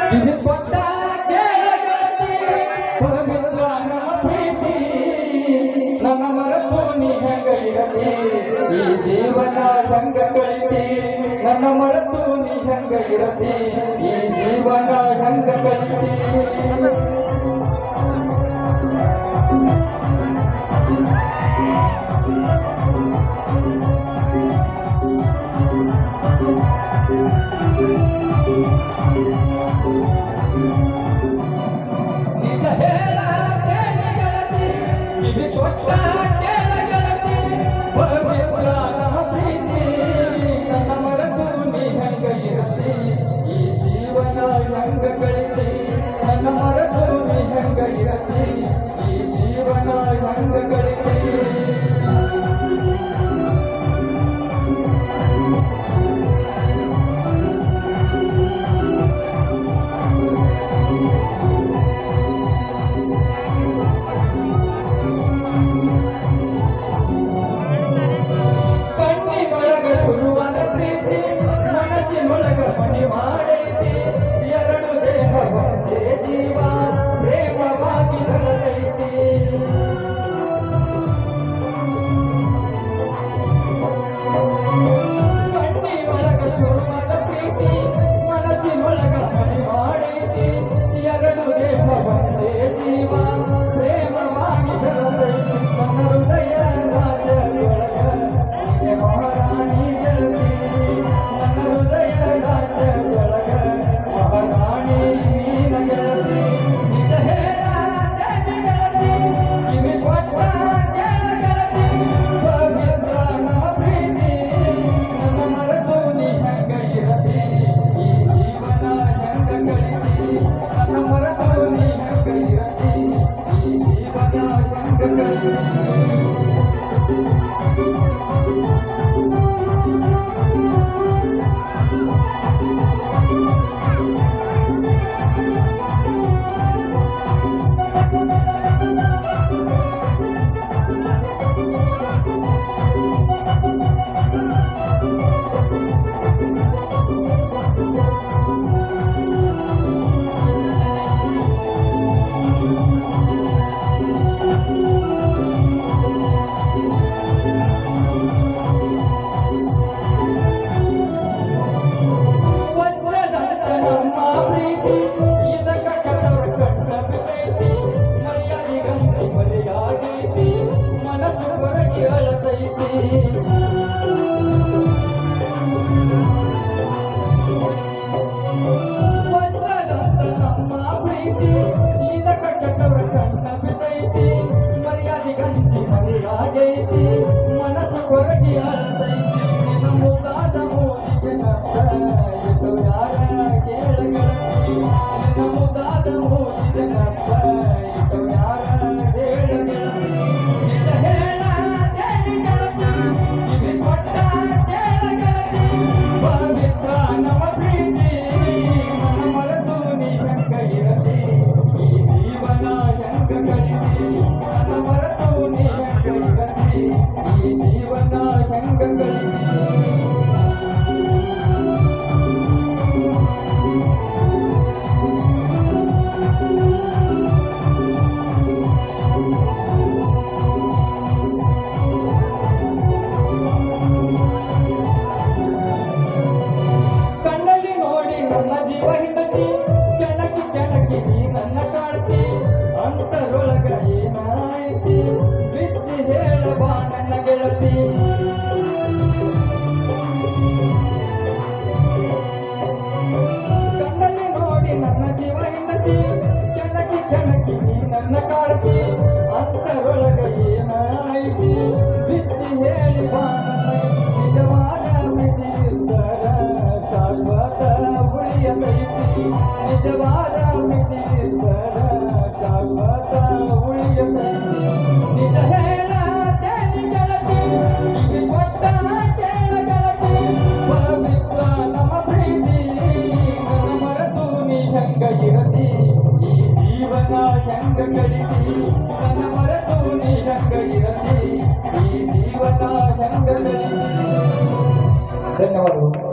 ಕಿವಿ ಕೊಟ್ಟ ಕೇಳಗತಿ ಪವಿತ್ರ ನಮ್ಮ ಪ್ರೀತಿ ನನ್ನ ಮರೆತು ನೀ ಹೆಂಗ ಇರತಿ ಈ ಜೀವನ ಹೆಂಗ ಕಳಿತಿ ನನ್ನ ಮರೆತು ನೀ ಹೆಂಗ ಇರತಿ ಈ ಜೀವನ ಹೆಂಗ ಕಳಿತಿ ನಿಜ ಹೇಳ ಕೇಳಗತಿ ಕಿವಿ ಕೊಟ್ಟ ಕೇಳಗತಿ ಪವಿತ್ರ ನಮ್ಮ ಪ್ರೀತಿ ನನ್ನ ಮರೆತು ನೀ ಹೆಂಗ ಇರತಿ ಈ ಜೀವನ ಹೆಂಗ ಕಳಿತಿ ನನ್ನ ಮರೆತು ನೀ ಹೆಂಗ ಇರತಿ ಈ ಜೀವನ ಹೆಂಗ ಕಳಿತಿ ಶುರುವಾದ ಪ್ರೀತಿ ಮನಸ್ಸಿನೊಳಗ ಮಣಿ ಮಾಡೈತಿ ಎರಡು ದೇಹ ಒಂದೇ ಜೀವ ಪ್ರೇಮವಾಗಿ ಬರತೈತಿ ಕಣ್ಣಿನೊಳಗ ಶುರುವಾದ ಪ್ರೀತಿ ಮನಸ್ಸಿನೊಳಗ ಮಣಿ ಮಾಡೈತಿ ಎರಡು ದೇಹ ಒಂದೇ ಜೀವ ಪ್ರೇಮವಾಗಿ ಬರತೈತಿ ನನ್ನ ಹೃದಯ ರಾಜ್ಯದೊಳಗ ಮಹಾರಾಣಿ ನನ್ನ ಹೃದಯ ರಾಜ್ಯದೊಳಗ ಮಹಾರಾಣಿ ನೀನ ಗೆಳತಿ ನಿಜ ಹೇಳ ಗೆಳತಿ ಕಿವಿ ಕೊಟ್ಟ ಕೇಳಗತಿ ಪವಿತ್ರ ನಮ್ಮ ಪ್ರೀತಿ ನನ್ನ ಮರೆತು ನೀ ಹೆಂಗ ಇರತಿ ಈ ಜೀವನ ಹೆಂಗ ಕಳಿತಿ ನನ್ನ ಮರೆತು ನೀ ಹೆಂಗ ಇರತಿ ಈ ಜೀವನ ಹೆಂಗ ಕಳಿತಿ ಮನಸ್ಸು ಕೊರಗಿ ಅಳತೈತಿ ನಿನ್ನ ಮುಖದ ಮೂಲಿಗೆ ನಷ್ಟ ಇದು ಯಾರ ಕೇಳಗತಿ ನಿನ್ನ ಮುಖದ ಮೂಲಿಗೆ ನಷ್ಟ ಇದು ಯಾರ ಕೇಳಗತಿ ನಿಜ ಹೇಳ ಗೆಳತಿ ಕಿವಿ ಕೊಟ್ಟ ಕೇಳಗತಿ ಪವಿತ್ರ ನಮ್ಮ ಪ್ರೀತಿ ನನ್ನ ಮರೆತು ನೀ ಹೆಂಗ ಇರತಿ ಈ ಜೀವನ ಹೆಂಗ ಕಳಿತಿ ನನ್ನ ಮರೆತು ನೀ ಹೆಂಗ ಇರತಿ ಈ ಜೀವನ ಹೆಂಗ ಕಳಿತಿ ಕಣ್ಣಲ್ಲಿ ನೋಡಿ ನನ್ನ ಜೀವ ಹಿಂಡತಿ ಕೆಣಕಿ ಕೆಣಕಿ ನೀ ನನ್ನ ಕಾಡ್ತಿ ಅಂತರೊಳಗ ಏನಾಯ್ತಿ ಬಿಚ್ಚಿ ಹೇಳಬಾ ನನ್ನ ಗೆಳತಿ ಕಣ್ಣಲ್ಲಿ ನೋಡಿ ನನ್ನ ಜೀವ ಹಿಂಡತಿ ಕೆಣಕಿ ಕೆಣಕಿ ನೀ ನನ್ನ ಕಾಡ್ತಿ ಅಂತರೊಳಗ ಏನಾಯ್ತಿ ಬಿಚ್ಚಿ ಹೇಳಿ ಬಾ ನನ್ನ ನಿಜವಾದ ಮಿತಿಯುತ್ತರ ಶಾಶ್ವತ ಉಳಿಯತೈತಿ ನಿಜವಾದ ಮಿತಿಯುತ್ತರ ಶಾಶ್ವತ ಉಳಿಯತೈತಿ ನಿಜ ಹೇಳ ಗೆಳತಿ ಕಿವಿ ಕೊಟ್ಟ ಕೇಳಗತಿ ಪವಿತ್ರ ನಮ್ಮ ಪ್ರೀತಿ ನನ್ನ ಮರೆತು ನೀ ಹೆಂಗ ಇರತಿ ಈ ಜೀವನ ಹೆಂಗ ಕಳಿತಿ ನನ್ನ ಮರೆತು ನೀ ಹೆಂಗ ಇರತಿ ಈ ಜೀವನ ಹೆಂಗ ಕಳಿತಿ ಧನ್ಯವಾದಗಳು.